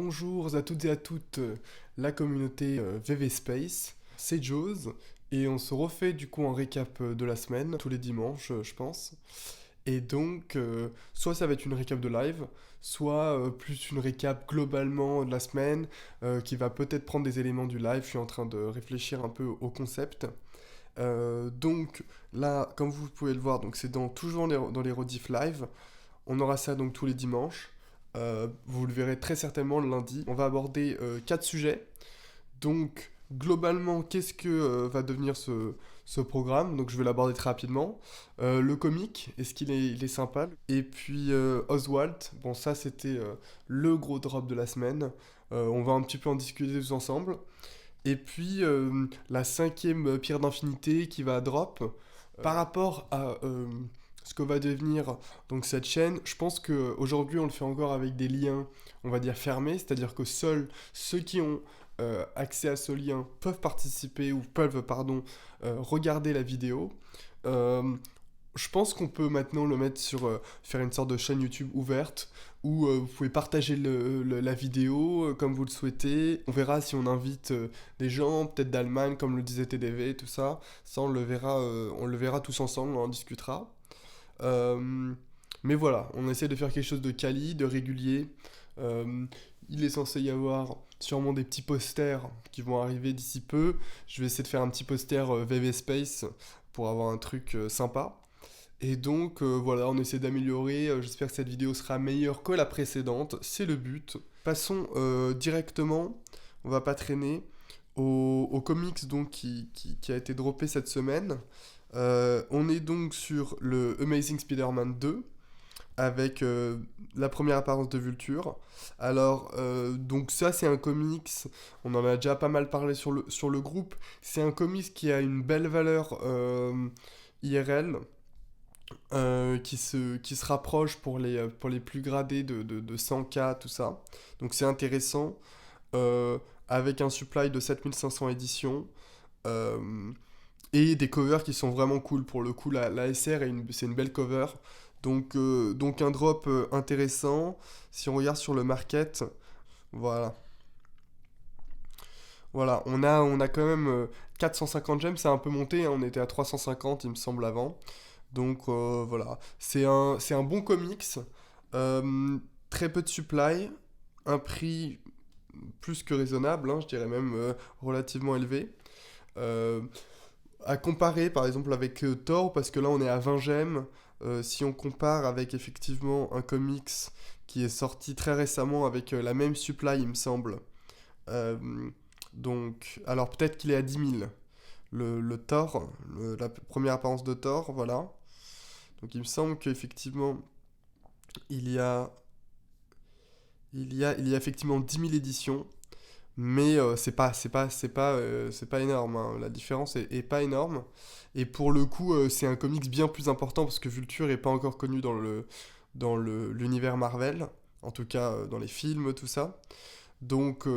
Bonjour à toutes et à toutes, la communauté VV Space, c'est Jose, et on se refait du coup un récap de la semaine, tous les dimanches je pense. Et donc, soit ça va être une récap de live, soit plus une récap globalement de la semaine, qui va peut-être prendre des éléments du live, je suis en train de réfléchir un peu au concept. Donc là, comme vous pouvez le voir, donc c'est toujours dans les rediff live. On aura ça donc tous les dimanches. Vous le verrez très certainement le lundi. On va aborder 4 sujets. Donc, globalement, qu'est-ce que va devenir ce programme? Donc, je vais l'aborder très rapidement. Le comic, est-ce qu'il est sympa? Et puis, Oswald, bon, ça, c'était le gros drop de la semaine. On va un petit peu en discuter tous ensemble. Et puis, la cinquième pierre d'infinité qui va drop. Par rapport à ce que va devenir donc cette chaîne, je pense qu'aujourd'hui on le fait encore avec des liens, on va dire fermés, c'est-à-dire que seuls ceux qui ont accès à ce lien peuvent participer ou peuvent, pardon, regarder la vidéo. Euh, je pense qu'on peut maintenant le mettre faire une sorte de chaîne YouTube ouverte où vous pouvez partager la vidéo comme vous le souhaitez. On verra si on invite des gens, peut-être d'Allemagne, comme le disait TDV, tout ça. Ça, on le verra tous ensemble, on en discutera. Mais voilà, on essaie de faire quelque chose de quali, de régulier. Euh, il est censé y avoir sûrement des petits posters qui vont arriver d'ici peu. Je vais essayer de faire un petit poster VV Space pour avoir un truc sympa. Et donc voilà, on essaie d'améliorer. J'espère que cette vidéo sera meilleure que la précédente. C'est le but. Passons directement, on va pas traîner, au comics donc qui a été droppé cette semaine. On est donc sur le Amazing Spider-Man 2 avec la première apparence de Vulture. Alors, donc ça c'est un comics, on en a déjà pas mal parlé sur le groupe. C'est un comics qui a une belle valeur IRL, qui se rapproche pour les plus gradés de 100K, tout ça. Donc c'est intéressant, avec un supply de 7500 éditions, euh, et des covers qui sont vraiment cool. Pour le coup, la SR, c'est une belle cover. Donc un drop intéressant. Si on regarde sur le market, voilà. Voilà, on a quand même 450 gemmes, c'est un peu monté, hein, on était à 350 il me semble avant. Donc voilà, c'est un bon comics, euh, très peu de supply, un prix plus que raisonnable, hein, je dirais même relativement élevé. Euh, à comparer par exemple avec Thor, parce que là on est à 20 gemmes, si on compare avec effectivement un comics qui est sorti très récemment avec la même supply il me semble. Euh, donc, alors peut-être qu'il est à 10 000. Le Thor, la première apparence de Thor, voilà. Donc il me semble qu'effectivement, il y a, il y a effectivement 10 000 éditions, mais c'est pas énorme, hein. La différence est pas énorme. Et pour le coup, c'est un comics bien plus important parce que Vulture est pas encore connu l'univers Marvel, en tout cas dans les films, tout ça. Donc,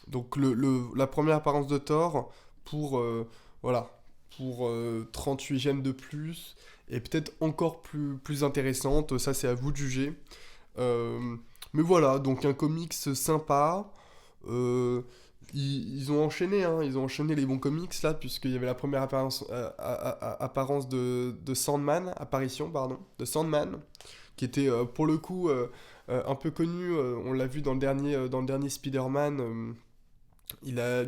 la première apparence de Thor, pour, voilà, pour 38 gemmes de plus, est peut-être encore plus intéressante. Ça, c'est à vous de juger. Euh, mais voilà, donc un comics sympa. Euh, ils ont enchaîné, hein, ils ont enchaîné les bons comics là, puisqu'il y avait la première apparence de Sandman, apparition, pardon, de Sandman, qui était pour le coup un peu connu. On l'a vu dans le dernier Spider-Man. Il a,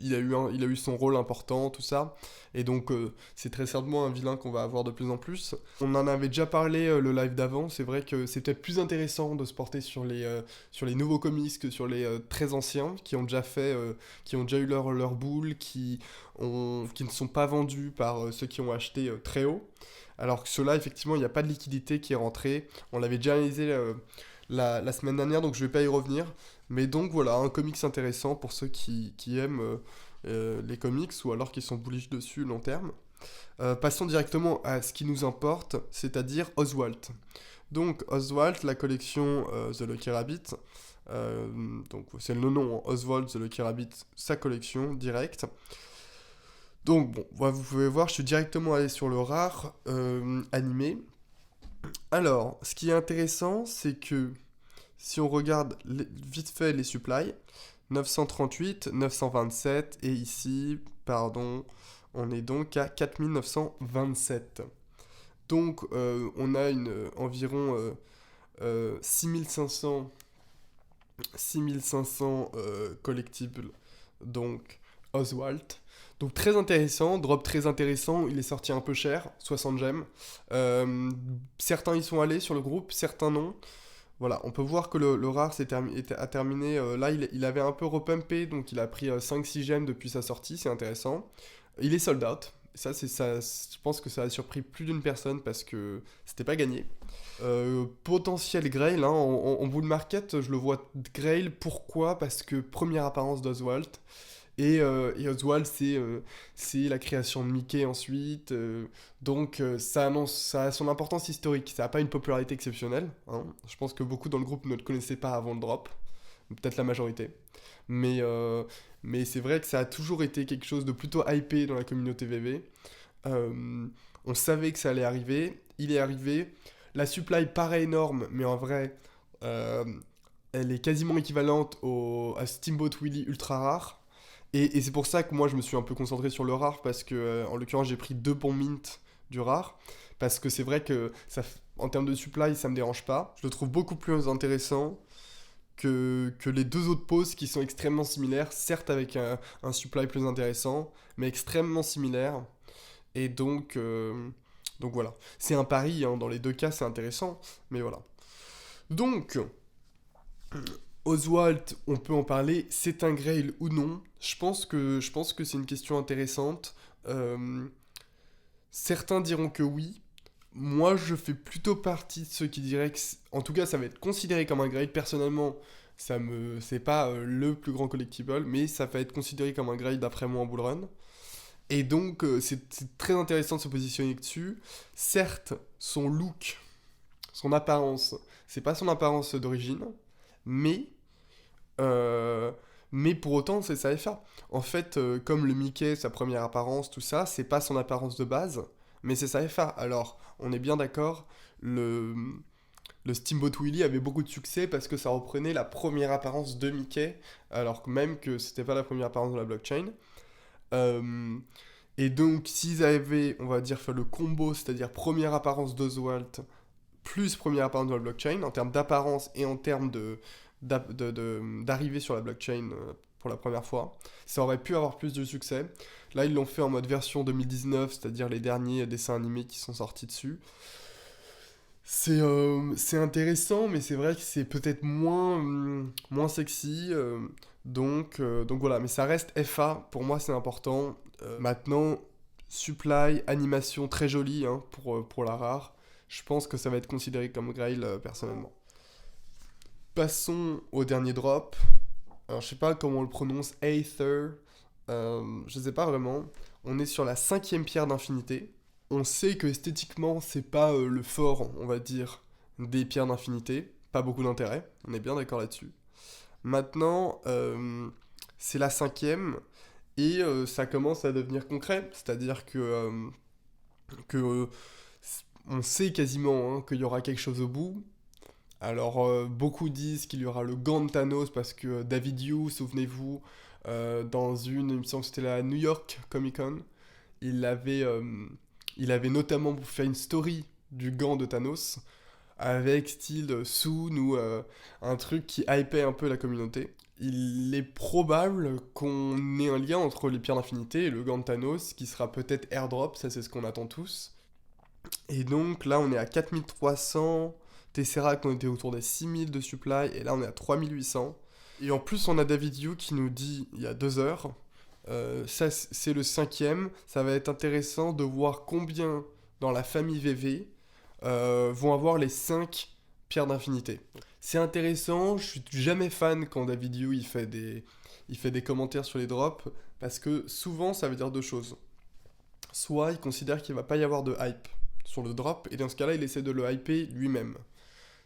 il a eu son rôle important, tout ça. Et donc, c'est très certainement un vilain qu'on va avoir de plus en plus. On en avait déjà parlé le live d'avant. C'est vrai que c'est peut-être plus intéressant de se porter sur les nouveaux comics que sur les très anciens qui ont déjà qui ont déjà eu leur boule, qui ne sont pas vendus par ceux qui ont acheté très haut. Alors que ceux-là, effectivement, il n'y a pas de liquidité qui est rentrée. On l'avait déjà analysé la semaine dernière, donc je vais pas y revenir. Mais donc voilà, un comics intéressant pour ceux qui aiment les comics ou alors qui sont bullish dessus long terme. Passons directement à ce qui nous importe, c'est-à-dire Oswald. Donc Oswald, la collection The Lucky Rabbit. Donc c'est le nom, hein, Oswald The Lucky Rabbit, sa collection directe. Donc bon, vous pouvez voir, je suis directement allé sur le rare animé. Alors, ce qui est intéressant, c'est que si on regarde vite fait les supplies, 938, 927, et ici, pardon, on est donc à 4927. Donc on a environ 6500 collectibles, donc Oswald. Donc très intéressant, drop très intéressant, il est sorti un peu cher, 60 gemmes. Certains y sont allés sur le groupe, certains non. Voilà, on peut voir que le rare a terminé, là il avait un peu repumpé, donc il a pris 5-6 gemmes depuis sa sortie, c'est intéressant. Il est sold out, ça, je pense que ça a surpris plus d'une personne parce que c'était pas gagné. Potentiel Grail, hein, en bull market, je le vois Grail, pourquoi? Parce que première apparence d'Oswald, et Oswald, c'est la création de Mickey ensuite. Donc ça a son importance historique. Ça n'a pas une popularité exceptionnelle, hein. Je pense que beaucoup dans le groupe ne le connaissaient pas avant le drop. Peut-être la majorité. Mais, euh, mais c'est vrai que ça a toujours été quelque chose de plutôt hypé dans la communauté VV. On savait que ça allait arriver. Il est arrivé. La supply paraît énorme, mais en vrai, euh, elle est quasiment équivalente à Steamboat Willie ultra rare. Et c'est pour ça que moi je me suis un peu concentré sur le rare parce que en l'occurrence j'ai pris 2 bons mint du rare parce que c'est vrai que en termes de supply ça me dérange pas. Je le trouve beaucoup plus intéressant que les deux autres poses qui sont extrêmement similaires, certes avec un supply plus intéressant, mais extrêmement similaires. Et donc voilà. C'est un pari, hein, dans les deux cas c'est intéressant, mais voilà. Donc, Oswald, on peut en parler, c'est un Grail ou non? Je pense que c'est une question intéressante. Euh, Certains diront que oui. Moi, je fais plutôt partie de ceux qui diraient que, en tout cas, ça va être considéré comme un Grail. Personnellement, c'est pas le plus grand collectible, mais ça va être considéré comme un Grail d'après moi en bull run. Et donc, c'est très intéressant de se positionner dessus. Certes, son look, son apparence, c'est pas son apparence d'origine, mais Euh, mais pour autant, c'est sa FA. En fait, comme le Mickey, sa première apparence, tout ça, c'est pas son apparence de base, mais c'est sa FA. Alors, on est bien d'accord, le Steamboat Willie avait beaucoup de succès parce que ça reprenait la première apparence de Mickey, alors que même que c'était pas la première apparence de la blockchain. Euh, et donc, s'ils avaient, on va dire, fait le combo, c'est-à-dire première apparence d'Oswald plus première apparence de la blockchain, en termes d'apparence et en termes d'arrivée sur la blockchain pour la première fois. Ça aurait pu avoir plus de succès. Là, ils l'ont fait en mode version 2019, c'est-à-dire les derniers dessins animés qui sont sortis dessus. C'est intéressant, mais c'est vrai que c'est peut-être moins sexy. Donc voilà, mais ça reste FA, pour moi c'est important. Maintenant, supply, animation très jolie, hein, pour la rare. Je pense que ça va être considéré comme Grail personnellement. Passons au dernier drop. Alors je sais pas comment on le prononce, Aether. Je sais pas vraiment. On est sur la 5e pierre d'infinité. On sait que esthétiquement c'est pas le fort, on va dire, des pierres d'infinité. Pas beaucoup d'intérêt, on est bien d'accord là-dessus. Maintenant, c'est la 5e et ça commence à devenir concret. C'est-à-dire que on sait quasiment, hein, qu'il y aura quelque chose au bout. Alors, beaucoup disent qu'il y aura le gant de Thanos parce que David Yu, souvenez-vous, il me semble que c'était la New York Comic Con, il avait, euh, il avait notamment fait une story du gant de Thanos avec style Soon ou un truc qui hypait un peu la communauté. Il est probable qu'on ait un lien entre les pierres d'infinité et le gant de Thanos qui sera peut-être airdrop, ça c'est ce qu'on attend tous. Et donc là, on est à 4300. Tesseract, on était autour des 6000 de supply. Et là, on est à 3800. Et en plus, on a David Yu qui nous dit il y a 2 heures. Ça, c'est le 5e. Ça va être intéressant de voir combien dans la famille VV vont avoir les 5 pierres d'infinité. C'est intéressant. Je suis jamais fan quand David Yu il fait des commentaires sur les drops. Parce que souvent, ça veut dire deux choses. Soit il considère qu'il va pas y avoir de hype sur le drop, et dans ce cas-là, il essaie de le hyper lui-même.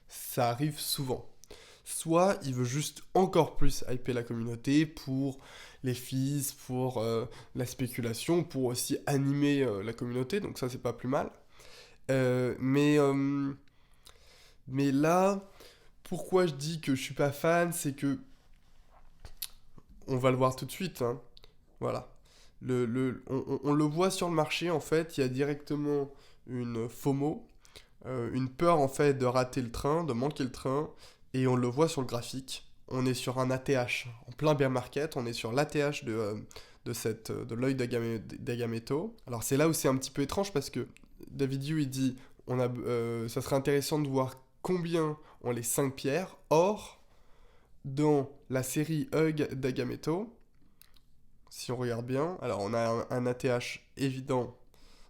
Ça arrive souvent. Soit il veut juste encore plus hyper la communauté pour les fees, pour la spéculation, pour aussi animer la communauté, donc ça c'est pas plus mal. Euh, mais, euh, mais là, pourquoi je dis que je suis pas fan, c'est que on va le voir tout de suite, hein. Voilà. On le voit sur le marché, en fait, il y a directement une FOMO, une peur, en fait, de rater le train, de manquer le train, et on le voit sur le graphique. On est sur un ATH, en plein bear market, on est sur l'ATH de l'œil d'Agamotto. Alors c'est là où c'est un petit peu étrange, parce que David Yu, il dit, ça serait intéressant de voir combien ont les 5 pierres. Or, dans la série Hug d'Agamotto, si on regarde bien, alors on a un ATH évident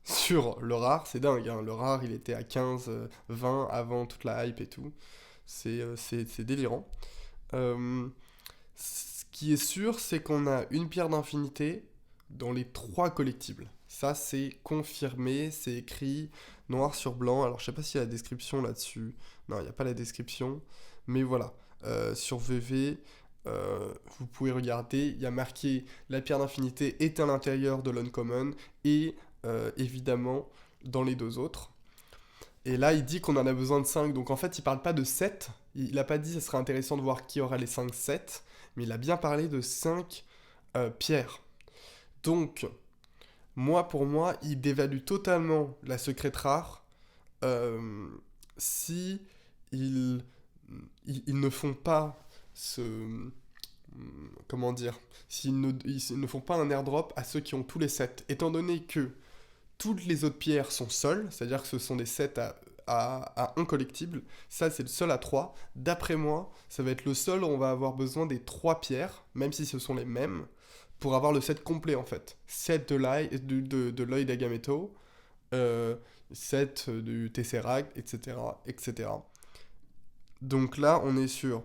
sur le rare, c'est dingue, hein. Le rare il était à 15, 20 avant toute la hype et tout. C'est délirant. Ce qui est sûr, c'est qu'on a une pierre d'infinité dans les 3 collectibles. Ça, c'est confirmé, c'est écrit noir sur blanc. Alors, je sais pas s'il y a la description là-dessus. Non, il n'y a pas la description. Mais voilà, sur VV, vous pouvez regarder. Il y a marqué la pierre d'infinité est à l'intérieur de l'uncommon et évidemment dans les 2 autres. Et là, il dit qu'on en a besoin de 5. Donc en fait, il parle pas de 7. Il a pas dit que ce serait intéressant de voir qui aura les 5 sets. Mais il a bien parlé de 5 pierres. Donc, pour moi, il dévalue totalement la secrète rare si ils ne font pas comment dire, ils ne font pas un airdrop à ceux qui ont tous les sets. Étant donné que toutes les autres pierres sont seules, c'est-à-dire que ce sont des sets à un collectible, ça c'est le seul à 3. D'après moi, ça va être le seul où on va avoir besoin des 3 pierres, même si ce sont les mêmes, pour avoir le set complet en fait. Set de l'œil d'Agamotto, set du Tesseract, etc., etc. Donc là, on est sur...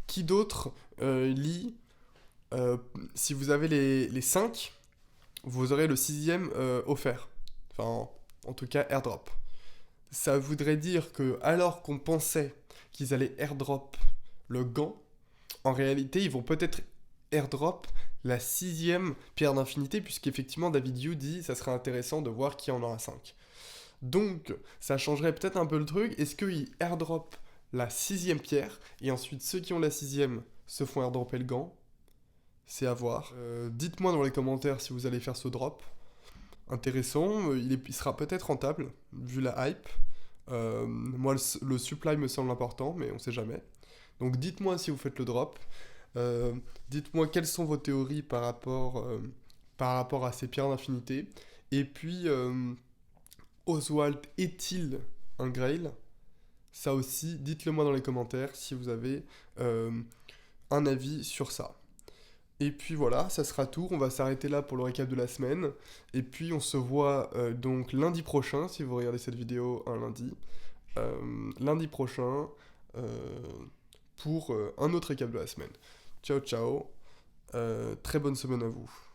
qui d'autre lit si vous avez les 5, vous aurez le 6ème offert. Enfin, en tout cas, airdrop. Ça voudrait dire que, alors qu'on pensait qu'ils allaient airdrop le gant, en réalité, ils vont peut-être airdrop la 6ème pierre d'infinité, puisqu'effectivement, David Yu dit ça serait intéressant de voir qui en aura 5. Donc, ça changerait peut-être un peu le truc. Est-ce qu'ils airdrop la 6ème pierre, et ensuite ceux qui ont la 6ème se font airdropper le gant? C'est à voir. Dites-moi dans les commentaires si vous allez faire ce drop. Intéressant, il sera peut-être rentable, vu la hype. Moi, le supply me semble important, mais on sait jamais. Donc dites-moi si vous faites le drop. Dites-moi quelles sont vos théories par rapport à ces pierres d'infinité. Et puis, Oswald est-il un Grail? Ça aussi, dites-le moi dans les commentaires si vous avez un avis sur ça. Et puis voilà, ça sera tout. On va s'arrêter là pour le récap de la semaine. Et puis on se voit donc lundi prochain, si vous regardez cette vidéo un lundi. Lundi prochain pour un autre récap de la semaine. Ciao ciao. Très bonne semaine à vous.